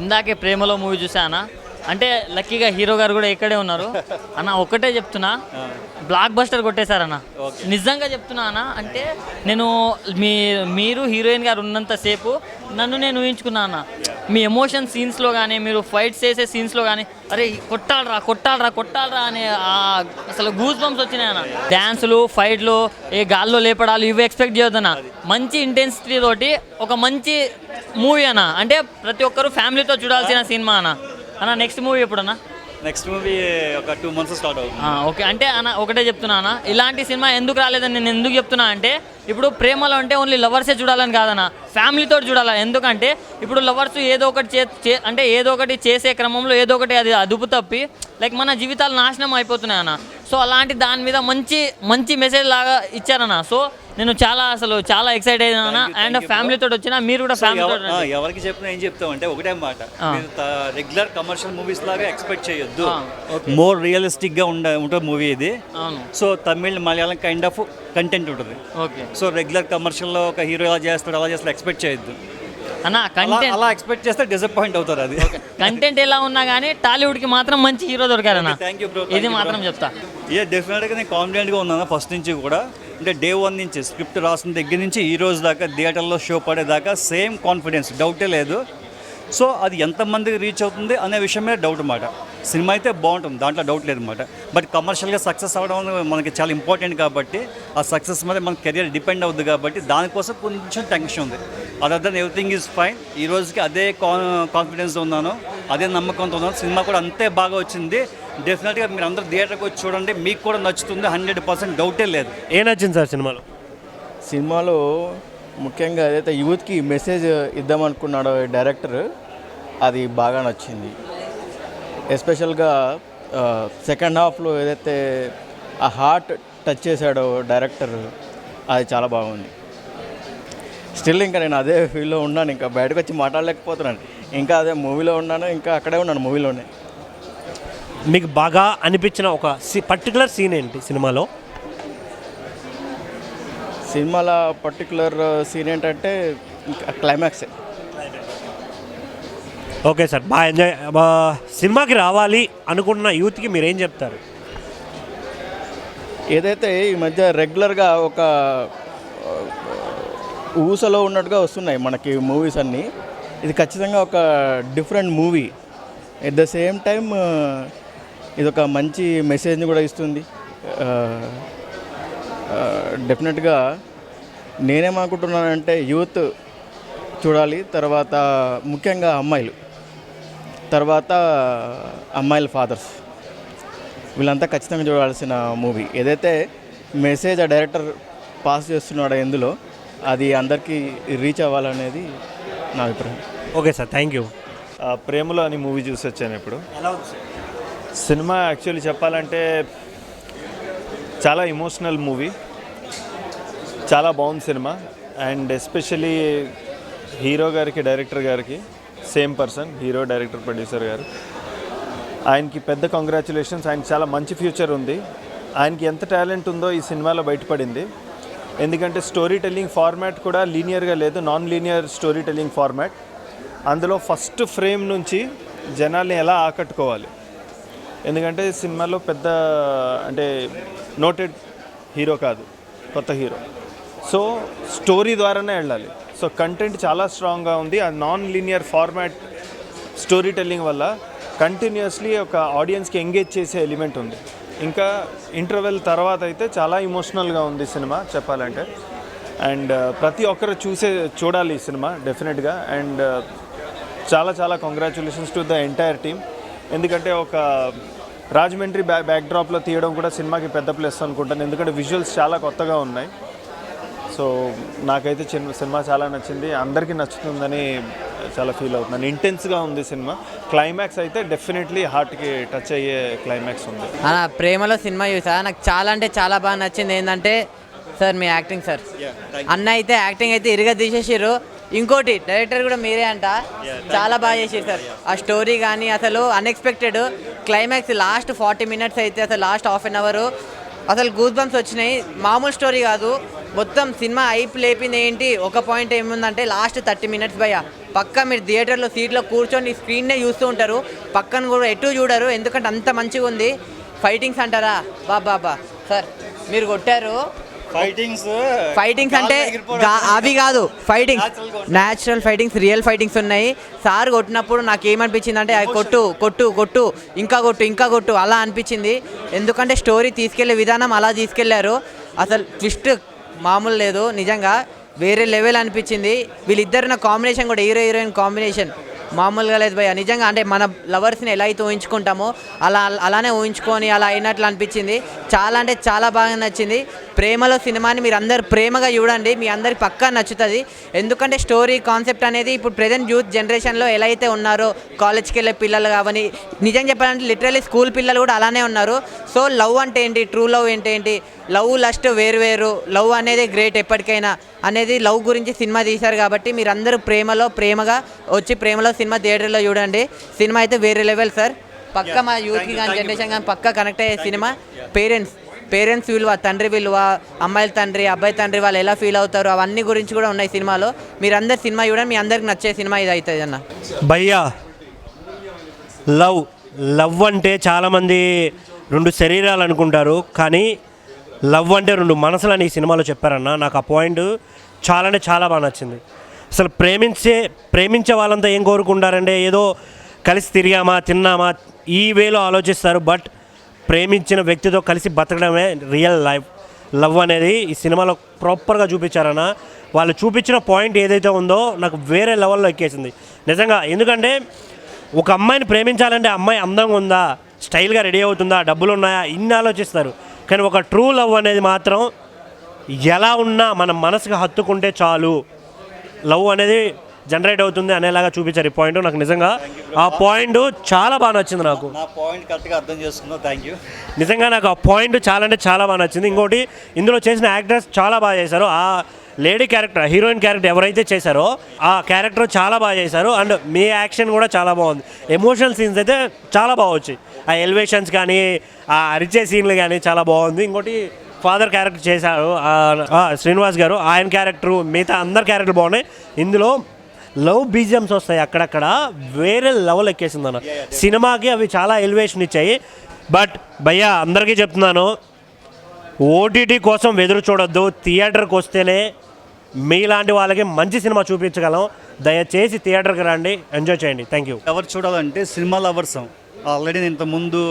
ఇందాకే ప్రేమలో మూవీ చూసానా, అంటే లక్కీగా హీరో గారు కూడా ఇక్కడే ఉన్నారు అన్న. ఒకటే చెప్తున్నా, బ్లాక్ బస్టర్ కొట్టేశారన్న. నిజంగా చెప్తున్నా అన్న. అంటే నేను మీరు హీరోయిన్ గారు ఉన్నంతసేపు నన్ను నేను ఊహించుకున్నా అన్న. మీ ఎమోషన్ సీన్స్లో కానీ, మీరు ఫైట్స్ చేసే సీన్స్లో కానీ, అరే కొట్టాలరా అనే అసలు గూస్ బంప్స్ వచ్చినాయి అన్న. డ్యాన్సులు, ఫైట్లు, ఏ గాల్లో లేపడాలు ఇవి ఎక్స్పెక్ట్ చేయొద్దన్న. మంచి ఇంటెన్సిటీ తోటి ఒక మంచి మూవీ అన్న. అంటే ప్రతి ఒక్కరు ఫ్యామిలీతో చూడాల్సిన సినిమా అన్న. నెక్స్ట్ మూవీ ఎప్పుడన్నా? నెక్స్ట్ మూవీ ఒక 2 months స్టార్ట్ అవుతుంది. ఓకే. అంటే అన్న ఒకటే చెప్తున్నా అన్న, ఇలాంటి సినిమా ఎందుకు రాలేదని నేను ఎందుకు చెప్తున్నా అంటే, ఇప్పుడు ప్రేమలో అంటే ఓన్లీ లవర్సే చూడాలని కాదన్న, ఫ్యామిలీతో చూడాలి. ఎందుకంటే ఇప్పుడు లవర్స్ ఏదో ఒకటి అంటే ఏదో ఒకటి చేసే క్రమంలో ఏదో ఒకటి అది అదుపు తప్పి లైక్ మన జీవితాలు నాశనం అయిపోతున్నాయి అన్న. సో అలాంటి దాని మీద మంచి మెసేజ్ లాగా ఇచ్చారన్న. సో నేను చాలా ఎక్సైట్ అయినా. అండ్ ఫ్యామిలీతో వచ్చినా, మీరు కూడా ఫ్యామిలీతో ఎవరికి చెప్పినా ఏం చెప్తామంటే ఒకటే మాట, రెగ్యులర్ కమర్షియల్ మూవీస్ లాగా ఎక్స్పెక్ట్ చేయొద్దు. మోర్ రియలిస్టిక్ గా ఉంటుంది మూవీ ఇది. So Tamil, Malayalam kind of content ఉంటుంది. సో రెగ్యులర్ కమర్షియల్ లో ఒక హీరో ఎలా చేస్తాడు ఎక్స్పెక్ట్ చేయొద్దు అన్న. కంటెంట్ అలా ఎక్స్పెక్ట్ చేస్తే డిసప్పాయింట్ అవుతారు. అది కంటెంట్ ఎలా ఉన్నా కానీ టాలీవుడ్ కి మాత్రం మంచి హీరో దొరికారన్న. ఇది మాత్రం చెప్తా. డెఫినెట్గా నేను కాన్ఫిడెంట్గా ఉన్నాను ఫస్ట్ నుంచి కూడా. అంటే డే 1 నుంచి స్క్రిప్ట్ రాసిన దగ్గర నుంచి ఈ రోజు దాకా థియేటర్లో షో పడేదాకా సేమ్ కాన్ఫిడెన్స్, డౌటే లేదు. సో అది ఎంతమందికి రీచ్ అవుతుంది అనే విషయమే డౌట్ అన్నమాట. సినిమా అయితే బాగుంటుంది, దాంట్లో డౌట్ లేదు అనమాట. బట్ కమర్షియల్గా సక్సెస్ అవ్వడం మనకి చాలా ఇంపార్టెంట్ కాబట్టి, ఆ సక్సెస్ మీద మన కెరియర్ డిపెండ్ అవుతుంది కాబట్టి దానికోసం కొంచెం టెన్షన్ ఉంది. Other than everything is fine. ఈ రోజుకి అదే కాన్ఫిడెన్స్ ఉన్నాను, అదే నమ్మకంతో ఉన్నాను. సినిమా కూడా అంతే బాగా వచ్చింది. డెఫినెట్గా మీరు అందరూ థియేటర్కి వచ్చి చూడండి, మీకు కూడా నచ్చుతుంది, 100% డౌటే లేదు. ఏం నచ్చింది సార్ సినిమాలో ముఖ్యంగా ఏదైతే యూత్కి మెసేజ్ ఇద్దామనుకున్నాడో డైరెక్టర్, అది బాగా నచ్చింది. ఎస్పెషల్గా సెకండ్ హాఫ్లో ఏదైతే ఆ హార్ట్ టచ్ చేశాడో డైరెక్టర్, అది చాలా బాగుంది. స్టిల్ ఇంకా నేను అదే ఫీల్డ్లో ఉన్నాను, ఇంకా బయటకు వచ్చి మాట్లాడలేకపోతున్నాను. ఇంకా అదే మూవీలో ఉన్నాను, ఇంకా అక్కడే ఉన్నాను మూవీలోనే. మీకు బాగా అనిపించిన ఒక పర్టికులర్ సీన్ ఏంటి సినిమాలో? సినిమాలో పర్టికులర్ సీన్ ఏంటంటే క్లైమాక్సే. ఓకే సార్, బాగా ఎంజాయ్. సినిమాకి రావాలి అనుకుంటున్న యూత్కి మీరు ఏం చెప్తారు? ఏదైతే ఈ మధ్య రెగ్యులర్గా ఒక ఊసలో ఉన్నట్టుగా వస్తున్నాయి మనకి మూవీస్ అన్నీ, ఇది ఖచ్చితంగా ఒక different movie. At the same time ఇది ఒక మంచి మెసేజ్ని కూడా ఇస్తుంది. డెఫినెట్గా నేనేమనుకుంటున్నానంటే యూత్ చూడాలి, తర్వాత ముఖ్యంగా అమ్మాయిలు, తర్వాత అమ్మాయిల ఫాదర్స్, వీళ్ళంతా ఖచ్చితంగా చూడాల్సిన మూవీ. ఏదైతే మెసేజ్ ఆ డైరెక్టర్ పాస్ చేస్తున్నాడో ఎందులో, అది అందరికీ రీచ్ అవ్వాలనేది నా అభిప్రాయం. Okay sir, thank you. ప్రేమలో అని మూవీ చూసి వచ్చాను ఇప్పుడు. సినిమా యాక్చువల్లీ చెప్పాలంటే చాలా ఎమోషనల్ మూవీ, చాలా బాగుంది సినిమా. అండ్ ఎస్పెషలీ హీరో గారికి, డైరెక్టర్ గారికి, same person, hero, director, producer గారు, ఆయనకి పెద్ద కంగ్రాచులేషన్స్. ఆయన చాలా మంచి ఫ్యూచర్ ఉంది. ఆయనకి ఎంత టాలెంట్ ఉందో ఈ సినిమాలో బయటపడింది. ఎందుకంటే స్టోరీ టెల్లింగ్ ఫార్మాట్ కూడా లీనియర్గా లేదు, non linear story telling format. అందులో ఫస్ట్ ఫ్రేమ్ నుంచి జనాల్ని ఎలా ఆకట్టుకోవాలి, ఎందుకంటే సినిమాలో పెద్ద అంటే నోటెడ్ హీరో కాదు, కొత్త హీరో. సో స్టోరీ ద్వారానే వెళ్ళాలి. సో కంటెంట్ చాలా స్ట్రాంగ్గా ఉంది. ఆ non linear format story telling వల్ల కంటిన్యూస్లీ ఒక ఆడియన్స్కి ఎంగేజ్ చేసే ఎలిమెంట్ ఉంది. ఇంకా ఇంటర్వెల్ తర్వాత అయితే చాలా ఇమోషనల్గా ఉంది సినిమా చెప్పాలంటే. అండ్ ప్రతి ఒక్కరు చూడాలి ఈ సినిమా డెఫినెట్గా. అండ్ చాలా congratulations to the entire team. ఎందుకంటే ఒక రాజమండ్రి బ్యాక్డ్రాప్లో తీయడం కూడా సినిమాకి పెద్ద ప్లస్ అనుకుంటాను, ఎందుకంటే విజువల్స్ చాలా కొత్తగా ఉన్నాయి. సో నాకైతే సినిమా చాలా నచ్చింది, అందరికీ నచ్చుతుందని చాలా ఫీల్ అవుతున్నాను. ఇంటెన్స్గా ఉంది సినిమా. క్లైమాక్స్ అయితే డెఫినెట్లీ హార్ట్కి టచ్ అయ్యే క్లైమాక్స్ ఉంది. ప్రేమలో సినిమా చూసా, నాకు చాలా అంటే చాలా బాగా నచ్చింది. ఏంటంటే సార్ మీ యాక్టింగ్ సార్, అన్న అయితే యాక్టింగ్ అయితే ఇరుగా తీసేసారు. ఇంకోటి డైరెక్టర్ కూడా మీరే అంట, చాలా బాగా చేసారు సార్. ఆ స్టోరీ కానీ అసలు అన్ఎక్స్పెక్టెడ్ క్లైమాక్స్, లాస్ట్ 40 minutes అయితే అసలు లాస్ట్ హాఫ్ అన్ అవర్ అసలు గూస్ బంప్స్ వచ్చినాయి. మామూలు స్టోరీ కాదు, మొత్తం సినిమా హైప్ లేపింది ఏంటి. ఒక పాయింట్ ఏముందంటే లాస్ట్ 30 minutes భయ్య పక్కా మీరు థియేటర్లో సీట్లో కూర్చొని స్క్రీన్నే చూస్తూ ఉంటారు, పక్కన కూడా ఎటు చూడరు, ఎందుకంటే అంత మంచిగా ఉంది. ఫైటింగ్స్ అంటారా బాబా సార్ మీరు కొట్టారు. ఫైటింగ్స్ అంటే అవి కాదు, fightings natural fightings, real fightings ఉన్నాయి. సార్ కొట్టినప్పుడు నాకు ఏమనిపించింది అంటే అది కొట్టు కొట్టు కొట్టు ఇంకా కొట్టు ఇంకా కొట్టు అలా అనిపించింది. ఎందుకంటే స్టోరీ తీసుకెళ్లే విధానం అలా తీసుకెళ్లారు. అసలు ట్విస్ట్ మామూలు లేదు, నిజంగా వేరే లెవెల్ అనిపించింది. వీళ్ళిద్దరిన కాంబినేషన్ కూడా హీరో హీరోయిన్ కాంబినేషన్ మామూలుగా లేదు భయ్య. నిజంగా అంటే మన లవర్స్ని ఎలా అయితే ఊహించుకుంటామో అలానే ఊహించుకొని అలా అయినట్లు అనిపించింది. చాలా అంటే చాలా బాగా నచ్చింది. ప్రేమలో సినిమాని మీరు అందరు ప్రేమగా చూడండి, మీ అందరికి పక్కా నచ్చుతుంది. ఎందుకంటే స్టోరీ కాన్సెప్ట్ అనేది ఇప్పుడు ప్రెజెంట్ యూత్ జనరేషన్లో ఎలా అయితే ఉన్నారో, కాలేజ్కి వెళ్ళే పిల్లలు కావని, నిజం చెప్పాలంటే లిటరల్లీ స్కూల్ పిల్లలు కూడా అలానే ఉన్నారు. సో లవ్ అంటే ఏంటి, ట్రూ లవ్ ఏంటి, లవ్ లస్ట్ వేరు, లవ్ అనేది గ్రేట్ ఎప్పటికైనా అనేది లవ్ గురించి సినిమా తీశారు. కాబట్టి మీరు అందరూ ప్రేమగా వచ్చి ప్రేమలో సినిమా థియేటర్లో చూడండి. సినిమా అయితే వేరే లెవెల్ సార్. పక్క మా యూత్కి కానీ జనరేషన్ కానీ పక్కా కనెక్ట్ అయ్యే సినిమా. పేరెంట్స్ విలువ, తండ్రి విలువ, అమ్మాయిల తండ్రి అబ్బాయి తండ్రి వాళ్ళు ఎలా ఫీల్ అవుతారు అవన్నీ గురించి కూడా ఉన్నాయి సినిమాలో. మీరందరు సినిమా చూడండి, మీ అందరికి నచ్చే సినిమా ఇది అవుతుంది అన్న. భయ్యా లవ్ అంటే చాలామంది 2 శరీరాలు అనుకుంటారు, కానీ లవ్ అంటే 2 మనసులని ఈ సినిమాలో చెప్పారన్న. నాకు ఆ పాయింట్ చాలా అంటే చాలా బాగా నచ్చింది. అసలు ప్రేమించే వాళ్ళంతా ఏం కోరుకుంటారంటే ఏదో కలిసి తిరిగామా తిన్నామా ఈ వేలో ఆలోచిస్తారు. బట్ ప్రేమించిన వ్యక్తితో కలిసి బతకడమే రియల్ లవ్ అనేది ఈ సినిమాలో ప్రాపర్గా చూపించారన్న. వాళ్ళు చూపించిన పాయింట్ ఏదైతే ఉందో నాకు వేరే లెవెల్లో ఎక్కేసింది నిజంగా. ఎందుకంటే ఒక అమ్మాయిని ప్రేమించాలంటే అమ్మాయి అందంగా ఉందా, స్టైల్గా రెడీ అవుతుందా, డబ్బులు ఉన్నాయా, ఇన్ని ఆలోచిస్తారు. కానీ ఒక ట్రూ లవ్ అనేది మాత్రం ఎలా ఉన్నా మన మనసుకు హత్తుకుంటే చాలు, లవ్ అనేది జనరేట్ అవుతుంది అనేలాగా చూపించారు ఈ పాయింట్. నాకు నిజంగా ఆ పాయింట్ చాలా బాగా నచ్చింది. నాకు నా పాయింట్ కరెక్ట్గా అర్థం చేసుకున్నావు, థ్యాంక్ యూ. నిజంగా నాకు ఆ పాయింట్ చాలా అంటే చాలా బాగా నచ్చింది. ఇంకోటి ఇందులో చేసిన యాక్టర్స్ చాలా బాగా చేశారు. ఆ లేడీ క్యారెక్టర్, హీరోయిన్ క్యారెక్టర్ ఎవరైతే చేశారో ఆ క్యారెక్టర్ చాలా బాగా చేశారు. అండ్ మీ యాక్షన్ కూడా చాలా బాగుంది. ఎమోషనల్ సీన్స్ అయితే చాలా బాగా వచ్చాయి. ఆ ఎలివేషన్స్ కానీ ఆ అరిచే సీన్లు కానీ చాలా బాగుంది. ఇంకోటి ఫాదర్ క్యారెక్టర్ చేశారు శ్రీనివాస్ గారు, ఆయన క్యారెక్టరు, మిగతా అందరు క్యారెక్టర్లు బాగున్నాయి. ఇందులో లవ్ బీజిఎమ్స్ వస్తాయి అక్కడక్కడ, వేరే లెవెల్ ఎక్కేసింది అన్న సినిమాకి. అవి చాలా ఎలివేషన్ ఇచ్చాయి. బట్ భయ్యా అందరికీ చెప్తున్నాను, ఓటీటీ కోసం ఎదురు చూడొద్దు, థియేటర్కి వస్తేనే మీలాంటి వాళ్ళకి మంచి సినిమా చూపించగలం. దయచేసి థియేటర్కి రండి, ఎంజాయ్ చేయండి. Thank you. ఎవరు చూడాలంటే సినిమా లవర్స్. ఆల్రెడీ నేను ఇంతకుముందు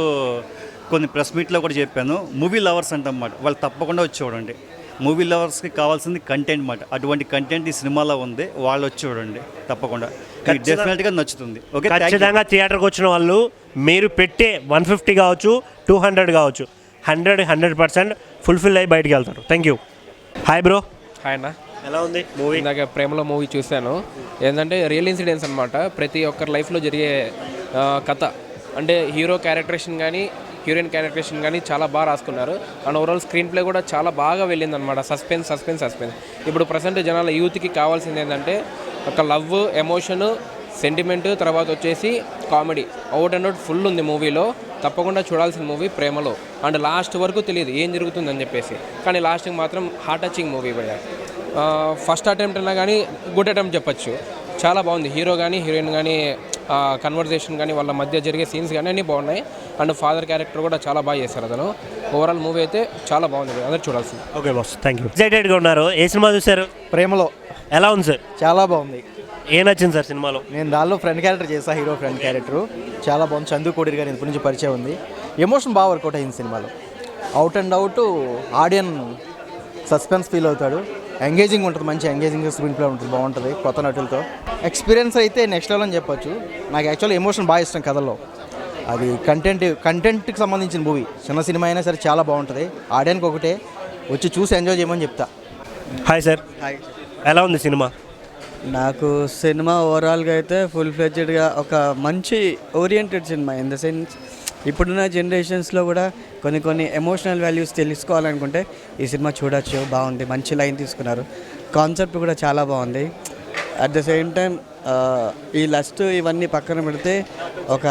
కొన్ని ప్రెస్ మీట్లో కూడా చెప్పాను, మూవీ లవర్స్ అంటన్నమాట. వాళ్ళు తప్పకుండా వచ్చి చూడండి. మూవీ లవర్స్కి కావాల్సింది కంటెంట్ అన్నమాట. అటువంటి కంటెంట్ ఈ సినిమాలో ఉంది, వాళ్ళు వచ్చి చూడండి తప్పకుండా, డెఫినెట్గా నచ్చుతుంది. ఓకే, ఖచ్చితంగా థియేటర్కి వచ్చిన వాళ్ళు మీరు పెట్టే 150 కావచ్చు, 200 కావచ్చు, 100% ఫుల్ఫిల్ అయ్యి బయటికి వెళ్తారు. Thank you. Hi bro. Hi అన్న. ఎలా ఉంది మూవీ? ఇందాక ప్రేమలో మూవీ చూశాను. ఏంటంటే రియల్ ఇన్సిడెంట్స్ అనమాట. ప్రతి ఒక్కరి లైఫ్లో జరిగే కథ. అంటే హీరో క్యారెక్టరేషన్ కానీ హీరోయిన్ క్యారెక్టరేషన్ కానీ చాలా బాగా రాసుకున్నారు. అండ్ ఓవరాల్ స్క్రీన్ ప్లే కూడా చాలా బాగా వెళ్ళిందనమాట. సస్పెన్స్. ఇప్పుడు ప్రజెంట్ జనాల యూత్కి కావాల్సింది ఏంటంటే ఒక లవ్, ఎమోషను, సెంటిమెంట్, తర్వాత వచ్చేసి comedy. Out and out full ఉంది మూవీలో. తప్పకుండా చూడాల్సిన మూవీ ప్రేమలో. అండ్ లాస్ట్ వరకు తెలియదు ఏం జరుగుతుందని చెప్పేసి, కానీ లాస్ట్కి మాత్రం హార్ట్ టచింగ్ మూవీ భయ్య. ఫస్ట్ అటెంప్ట్ అయినా కానీ గుడ్ అటెంప్ట్ చెప్పచ్చు. చాలా బాగుంది. హీరో కానీ హీరోయిన్ కానీ కన్వర్జేషన్ కానీ వాళ్ళ మధ్య జరిగే సీన్స్ కానీ అన్నీ బాగున్నాయి. అండ్ ఫాదర్ క్యారెక్టర్ కూడా చాలా బాగా చేశారు అతను. ఓవరాల్ మూవీ అయితే చాలా బాగుంది, అందరూ చూడాల్సింది. Okay boss, thank you. ఎక్సైటెడ్గా ఉన్నారు. ఏ సినిమా చూశారు? ప్రేమలో. ఎలా ఉంది సార్? చాలా బాగుంది. ఏం నచ్చింది సార్ సినిమాలో? నేను దానిలో ఫ్రెండ్ క్యారెక్టర్ చేశాను, హీరో ఫ్రెండ్ క్యారెక్టర్. చాలా బాగుంది. చందు కోడిర్ గారి ఇప్పటి నుంచి పరిచయం ఉంది. ఎమోషన్ బాగా వర్కౌట్ అయింది సినిమాలో. Out and out audience suspense feel అవుతాడు. ఎంగేజింగ్ ఉంటుంది, మంచి ఎంగేజింగ్ స్క్రీన్ ప్లే ఉంటుంది, బాగుంటుంది కొత్త నటులతో. ఎక్స్పీరియన్స్ అయితే నెక్స్ట్ లెవెల్ అని చెప్పొచ్చు. నాకు యాక్చువల్లీ ఎమోషన్ బాగా ఇష్టం కథల్లో. అది కంటెంట్కి సంబంధించిన మూవీ. చిన్న సినిమా అయినా సరే చాలా బాగుంటుంది. ఆడియన్కి ఒకటే వచ్చి చూసి ఎంజాయ్ చేయమని చెప్తా. Hi sir. హాయ్. ఎలా ఉంది సినిమా? నాకు సినిమా ఓవరాల్గా అయితే ఫుల్ ఫ్లెడ్జెడ్గా ఒక మంచి oriented cinema. In the sense ఇప్పుడున్న జనరేషన్స్లో కూడా కొన్ని ఎమోషనల్ వాల్యూస్ తెలుసుకోవాలనుకుంటే ఈ సినిమా చూడొచ్చు. బాగుంది, మంచి లైన్ తీసుకున్నారు. కాన్సెప్ట్ కూడా చాలా బాగుంది. అట్ ద సేమ్ టైం ఈ లస్ట్ ఇవన్నీ పక్కన పెడితే ఒక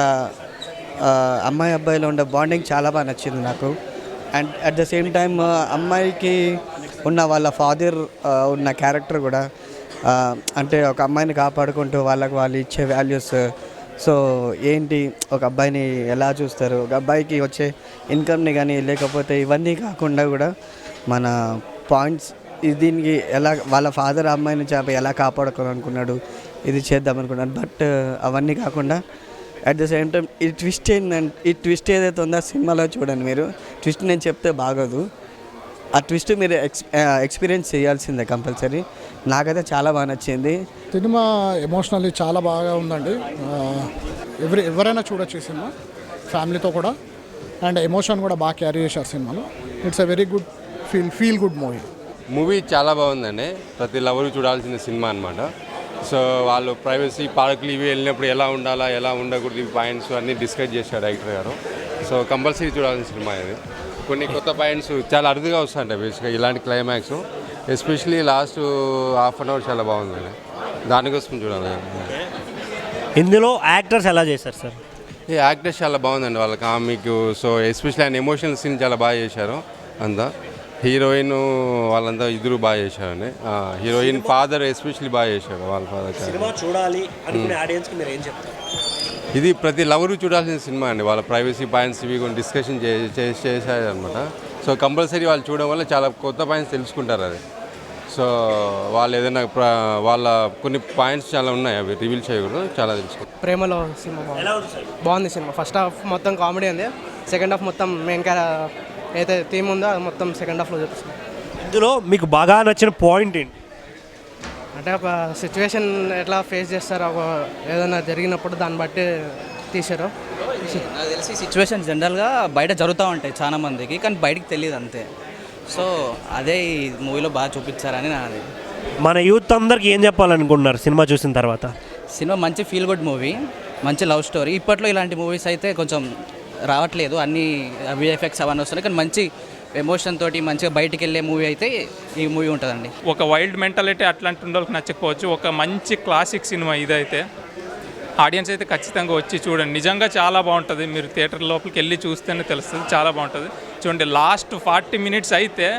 అమ్మాయి అబ్బాయిలో ఉండే బాండింగ్ చాలా బాగా నచ్చింది నాకు. And at the same time అమ్మాయికి ఉన్న వాళ్ళ ఫాదర్ ఉన్న క్యారెక్టర్ కూడా అంటే ఒక అమ్మాయిని కాపాడుకుంటూ వాళ్ళకి వాళ్ళు ఇచ్చే వాల్యూస్, సో ఏంటి ఒక అబ్బాయిని ఎలా చూస్తారు, ఒక అబ్బాయికి వచ్చే ఇన్కమ్ని కానీ లేకపోతే ఇవన్నీ కాకుండా కూడా మన పాయింట్స్ దీనికి ఎలా వాళ్ళ ఫాదర్ అమ్మాయిని ఎలా కాపాడుకోవాలనుకున్నాడు, ఇది చేద్దాం అనుకున్నాడు. బట్ అవన్నీ కాకుండా అట్ ద సేమ్ టైం ఈ ట్విస్ట్ ఏంటంటే ఈ ట్విస్ట్ ఏదైతే ఉందో ఆ సినిమాలో చూడండి మీరు. ట్విస్ట్ నేను చెప్తే బాగోదు, ఆ ట్విస్ట్ మీరు ఎక్స్పీరియన్స్ చేయాల్సిందే కంపల్సరీ. నాకైతే చాలా బాగా నచ్చింది సినిమా. ఎమోషనల్లీ చాలా బాగా ఉందండి. ఎవరైనా చూడొచ్చు ఈ సినిమా ఫ్యామిలీతో కూడా. అండ్ ఎమోషన్ కూడా బాగా క్యారీ చేశారు సినిమాలో. It's a very good feel good movie చాలా బాగుందండి. ప్రతి లవరు చూడాల్సిన సినిమా అనమాట. సో వాళ్ళు ప్రైవసీ పార్కులు ఇవి వెళ్ళినప్పుడు ఎలా ఉండాలా, ఎలా ఉండకూడదు, ఈ పాయింట్స్ అన్నీ డిస్కస్ చేశారు డైరెక్టర్ గారు. సో కంపల్సరీ చూడాల్సిన సినిమా ఇది. కొన్ని కొత్త పాయింట్స్ చాలా అరుదుగా వస్తుంటాయి బేసిక్గా ఇలాంటి climax. Especially last half an hour చాలా బాగుందండి, దానికోసం చూడాలి. ఇందులో యాక్టర్స్ ఎలా చేశారు సార్? ఈ యాక్టర్స్ చాలా బాగుందండి, వాళ్ళ కామిక్. సో ఎస్పెషలీ ఆయన ఎమోషనల్ సీన్ చాలా బాగా చేశారు అంతా. హీరోయిన్ వాళ్ళంతా ఇద్దరు బాగా చేశారండి. హీరోయిన్ ఫాదర్ ఎస్పెషలీ బాగా చేశారు, వాళ్ళ ఫాదర్. సినిమా చూడాలి అనుకునే ఆడియన్స్కి మీరు ఏం చెప్తారు? ఇది ప్రతి లవరు చూడాల్సిన సినిమా అండి. వాళ్ళ ప్రైవసీ పాయింట్స్ ఇవి కొన్ని డిస్కషన్ చేశారనమాట. సో కంపల్సరీ వాళ్ళు చూడడం వల్ల చాలా కొత్త పాయింట్స్ తెలుసుకుంటారు అది. సో వాళ్ళు ఏదైనా వాళ్ళ కొన్ని పాయింట్స్ చాలా ఉన్నాయి, అవి రివీల్ చేయకూడదు, చాలా తెలుసుకుంటారు. ప్రేమలో సినిమా బాగుంది సినిమా. ఫస్ట్ హాఫ్ మొత్తం కామెడీ ఉంది, సెకండ్ హాఫ్ మొత్తం మెయిన్ అయితే థీమ్ ఉందో అది మొత్తం సెకండ్ హాఫ్లో చూపిస్తుంది. ఇందులో మీకు బాగా నచ్చిన పాయింట్ ఏంటి? అంటే ఒక సిచ్యువేషన్ ఎట్లా ఫేస్ చేస్తారో, ఏదైనా జరిగినప్పుడు దాన్ని బట్టి తీశారు. నాకు తెలిసి సిచ్యువేషన్ జనరల్గా బయట జరుగుతూ ఉంటాయి చాలా మందికి, కానీ బయటికి తెలియదు అంతే. సో అదే ఈ మూవీలో బాగా చూపించారని నాది. మన యూత్ అందరికి ఏం చెప్పాలనుకుంటున్నారు సినిమా చూసిన తర్వాత? సినిమా మంచి ఫీల్ గుడ్ మూవీ, మంచి లవ్ స్టోరీ. ఇప్పట్లో ఇలాంటి మూవీస్ అయితే కొంచెం రావట్లేదు, అన్ని విఎఫ్ఎక్స్ అవన్నీ వస్తున్నాయి, కానీ మంచి ఎమోషన్ తోటి మంచిగా బయటికి వెళ్ళే మూవీ అయితే ఈ మూవీ ఉంటుందండి. ఒక వైల్డ్ మెంటాలిటీ అట్లాంటి వాళ్ళకి నచ్చకపోవచ్చు, ఒక మంచి క్లాసిక్ సినిమా ఇదైతే. ఆడియన్స్ అయితే ఖచ్చితంగా వచ్చి చూడండి, నిజంగా చాలా బాగుంటుంది. మీరు థియేటర్ లోపలికి వెళ్ళి చూస్తేనే తెలుస్తుంది, చాలా బాగుంటుంది. చూడండి, లాస్ట్ 40 మినిట్స్ అయితే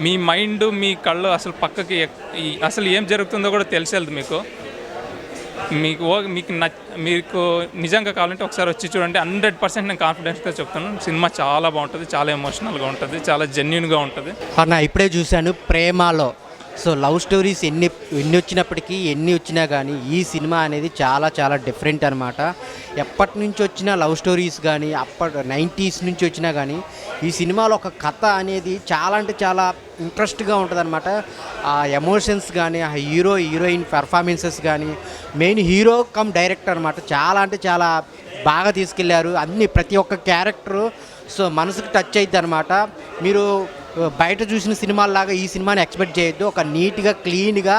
మీ మైండ్, మీ కళ్ళు అసలు పక్కకి అసలు ఏం జరుగుతుందో కూడా తెలిసేది మీకు. మీకు నిజంగా కావాలంటే ఒకసారి వచ్చి చూడండి. 100% నేను కాన్ఫిడెన్స్గా చెప్తున్నాను, సినిమా చాలా బాగుంటుంది, చాలా ఎమోషనల్గా ఉంటుంది, చాలా జెన్యున్గా ఉంటుంది. నా ఇప్పుడే చూశాను ప్రేమలో. సో లవ్ స్టోరీస్ ఎన్ని వచ్చినప్పటికీ ఎన్ని వచ్చినా కానీ ఈ సినిమా అనేది చాలా చాలా డిఫరెంట్ అనమాట. ఎప్పటి నుంచి వచ్చిన లవ్ స్టోరీస్ కానీ 90s నుంచి వచ్చినా కానీ ఈ సినిమాలో ఒక కథ అనేది చాలా అంటే చాలా ఇంట్రెస్ట్గా ఉంటుంది అనమాట. ఆ ఎమోషన్స్ కానీ, ఆ హీరోయిన్ పెర్ఫార్మెన్సెస్ కానీ, మెయిన్ హీరో కమ్ డైరెక్టర్ అనమాట, చాలా అంటే చాలా బాగా తీసుకెళ్లారు అన్ని, ప్రతి ఒక్క క్యారెక్టరు. సో మనసుకు టచ్ అవుతుంది అనమాట. మీరు బయట చూసిన సినిమాల్లాగా ఈ సినిమాని ఎక్స్పెక్ట్ చేయొద్దు. ఒక నీట్గా, క్లీన్గా,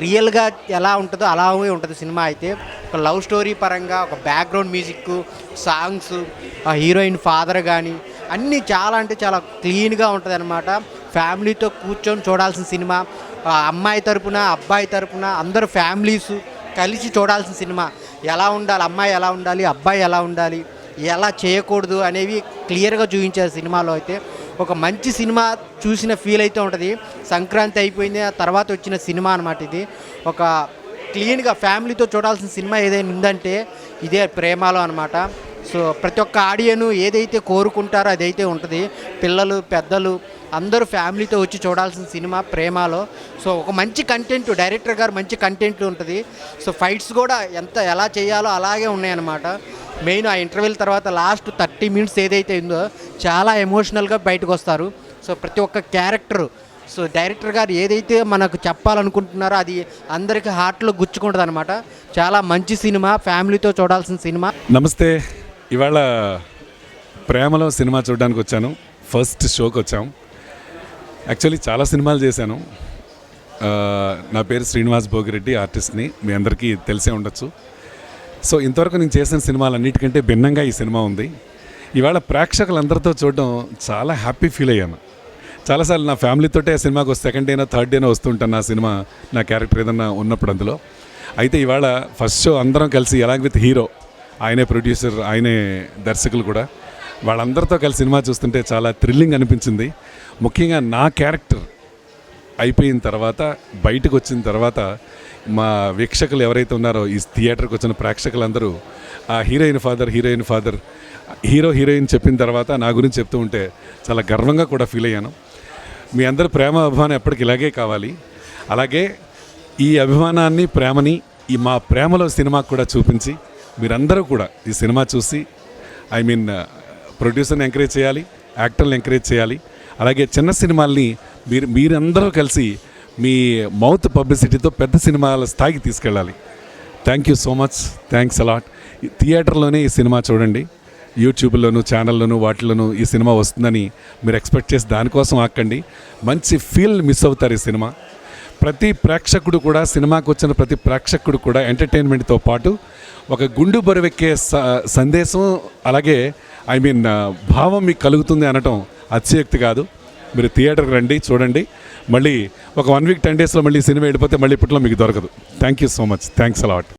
రియల్గా ఎలా ఉంటుందో అలాగే ఉంటుంది సినిమా అయితే. ఒక లవ్ స్టోరీ పరంగా, ఒక background music, songs, heroine father కానీ అన్నీ చాలా అంటే చాలా క్లీన్గా ఉంటుంది అనమాట. ఫ్యామిలీతో కూర్చొని చూడాల్సిన సినిమా. అమ్మాయి తరపున, అబ్బాయి తరపున అందరు ఫ్యామిలీస్ కలిసి చూడాల్సిన సినిమా. ఎలా ఉండాలి, అమ్మాయి ఎలా ఉండాలి, అబ్బాయి ఎలా ఉండాలి, ఎలా చేయకూడదు అనేవి క్లియర్గా చూపించారు సినిమాలో అయితే. ఒక మంచి సినిమా చూసిన ఫీల్ అయితే ఉంటుంది. సంక్రాంతి అయిపోయింది, ఆ తర్వాత వచ్చిన సినిమా అనమాట ఇది. ఒక క్లీన్గా ఫ్యామిలీతో చూడాల్సిన సినిమా ఏదైనా ఉందంటే ఇదే ప్రేమలో అనమాట. సో ప్రతి ఒక్క ఆడియను ఏదైతే కోరుకుంటారో అదైతే ఉంటుంది. పిల్లలు, పెద్దలు అందరూ ఫ్యామిలీతో వచ్చి చూడాల్సిన సినిమా ప్రేమలో. సో ఒక మంచి కంటెంట్, డైరెక్టర్ గారు మంచి కంటెంట్ ఉంటుంది. సో ఫైట్స్ కూడా ఎలా చేయాలో అలాగే ఉన్నాయన్నమాట. మెయిన్ ఆ ఇంటర్వెల్ తర్వాత లాస్ట్ 30 మినిట్స్ ఏదైతే ఉందో చాలా ఎమోషనల్గా బయటకు వస్తారు. సో ప్రతి ఒక్క క్యారెక్టరు, సో డైరెక్టర్ గారు ఏదైతే మనకు చెప్పాలనుకుంటున్నారో అది అందరికీ హార్ట్లో గుచ్చుకుంటుంది అనమాట. చాలా మంచి సినిమా, ఫ్యామిలీతో చూడాల్సిన సినిమా. నమస్తే, ఇవాళ ప్రేమలో సినిమా చూడడానికి వచ్చాను. ఫస్ట్ షోకి వచ్చాం. యాక్చువల్లీ చాలా సినిమాలు చేశాను. నా పేరు శ్రీనివాస్ భోగిరెడ్డి, ఆర్టిస్ట్ని, మీ అందరికీ తెలిసే ఉండొచ్చు. సో ఇంతవరకు నేను చేసిన సినిమాలన్నిటికంటే భిన్నంగా ఈ సినిమా ఉంది. ఇవాళ ప్రేక్షకులందరితో చూడడం చాలా హ్యాపీ ఫీల్ అయ్యాను. చాలాసార్లు నా ఫ్యామిలీతోటే సినిమాకి సెకండ్ డేనో థర్డ్ డేనో వస్తుంటాను నా సినిమా, నా క్యారెక్టర్ ఏదన్నా ఉన్నప్పుడు అందులో. అయితే ఇవాళ ఫస్ట్ షో అందరం కలిసి ఎలాగ విత్ హీరో, ఆయనే ప్రొడ్యూసర్, ఆయనే దర్శకులు కూడా, వాళ్ళందరితో కలిసి సినిమా చూస్తుంటే చాలా థ్రిల్లింగ్ అనిపించింది. ముఖ్యంగా నా క్యారెక్టర్ అయిపోయిన తర్వాత బయటకు వచ్చిన తర్వాత మా వీక్షకులు ఎవరైతే ఉన్నారో ఈ థియేటర్కి వచ్చిన ప్రేక్షకులందరూ ఆ హీరోయిన్ ఫాదర్ హీరోయిన్ చెప్పిన తర్వాత నా గురించి చెప్తూ ఉంటే చాలా గర్వంగా కూడా ఫీల్ అయ్యాను. మీ అందరి ప్రేమ అభిమానం ఎప్పటికి ఇలాగే కావాలి. అలాగే ఈ అభిమానాన్ని ప్రేమని ఈ మా ప్రేమలో సినిమాకు కూడా చూపించి మీరందరూ కూడా ఈ సినిమా చూసి ప్రొడ్యూసర్ని ఎంకరేజ్ చేయాలి, యాక్టర్ని ఎంకరేజ్ చేయాలి. అలాగే చిన్న సినిమాల్ని మీరందరూ కలిసి మీ మౌత్ పబ్లిసిటీతో పెద్ద సినిమాల స్థాయికి తీసుకెళ్ళాలి. Thank you so much, thanks a lot. థియేటర్లోనే ఈ సినిమా చూడండి, యూట్యూబ్లోను ఛానల్లోను వాటిలోనూ ఈ సినిమా వస్తుందని మీరు ఎక్స్పెక్ట్ చేసి దానికోసం ఆక్కండి. మంచి ఫీల్ మిస్ అవుతారు ఈ సినిమా. ప్రతి ప్రేక్షకుడు కూడా సినిమాకి వచ్చిన ప్రతి ప్రేక్షకుడు కూడా ఎంటర్టైన్మెంట్తో పాటు ఒక గుండు బరువెక్కే సందేశం అలాగే భావం మీకు కలుగుతుంది అనటం అతిశయోక్తి కాదు. మీరు థియేటర్కి రండి, చూడండి. మళ్ళీ ఒక 1 వీక్ 10 డేస్లో మళ్ళీ సినిమా వెళ్ళిపోతే మళ్ళీ ఇప్పట్లో మీకు దొరకదు. Thank you so much, thanks allot.